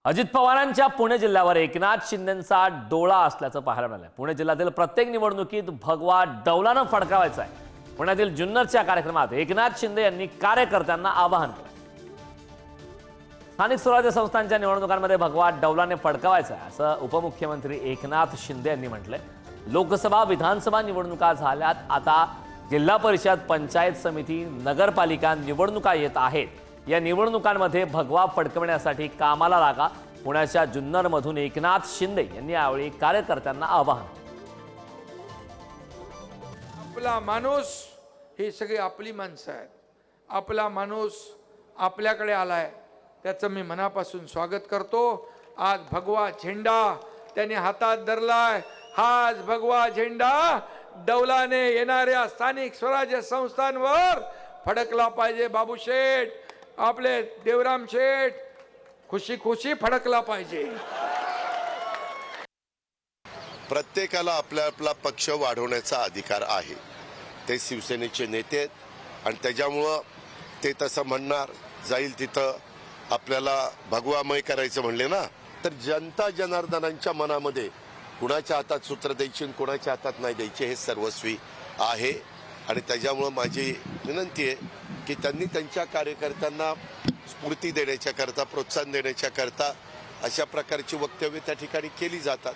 अजित पवारांच्या पुणे जिल्ह्यावर एकनाथ शिंदेंचा डोळा असल्याचं पाहायला मिळालं। पुणे जिल्ह्यातील प्रत्येक निवडणुकीत भगवा डौलानं फडकावायचा आहे। पुण्यातील जुन्नरच्या कार्यक्रमात एकनाथ शिंदे यांनी कार्यकर्त्यांना आवाहन केलं। स्थानिक स्वराज्य संस्थांच्या निवडणुकांमध्ये भगवा डौलाने फडकावायचा आहे असं उपमुख्यमंत्री एकनाथ शिंदे यांनी म्हटलंय। लोकसभा विधानसभा निवडणुका झाल्यात, आता जिल्हा परिषद, पंचायत समिती, नगरपालिका निवडणुका येत आहेत। या निवडणुकांमध्ये भगवा फडकवण्यासाठी कामाला लागा। पुण्याच्या जुन्नरमधून एकनाथ शिंदे यांनी यावेळी कार्यकर्त्यांना आवाहन केलं। आपला माणूस ही सगळी आपली माणसं आहेत। आपला माणूस आपल्याकडे आलाय, त्याचं मी मनापासून स्वागत करतो। आज भगवा झेंडा त्याने हातात धरलाय। हाच भगवा झेंडा डौलाने येणाऱ्या स्थानिक स्वराज्य संस्थांवर फडकला पाहिजे। बाबू शेठ, आपले देवराम शेठ, खुशी खुशी फडकला पाहिजे। प्रत्येकाला आपला आपला पक्ष वाढवण्याचा अधिकार आहे। ते शिवसेनेचे नेते आहेत आणि त्याच्यामुळं ते तसं म्हणणार, जाईल तिथं आपल्याला भगवामय करायचं म्हणले ना, तर जनता जनार्दनांच्या मनामध्ये कुणाच्या हातात सूत्र द्यायची आणि कुणाच्या हातात नाही द्यायचे हे सर्वस्वी आहे। आणि त्याच्यामुळं माझी विनंती आहे की त्यांनी त्यांच्या कार्यकर्त्यांना स्फूर्ती देण्याच्या करता, प्रोत्साहन देण्याच्या करता अशा प्रकारची वक्तव्य त्या ठिकाणी केली जातात।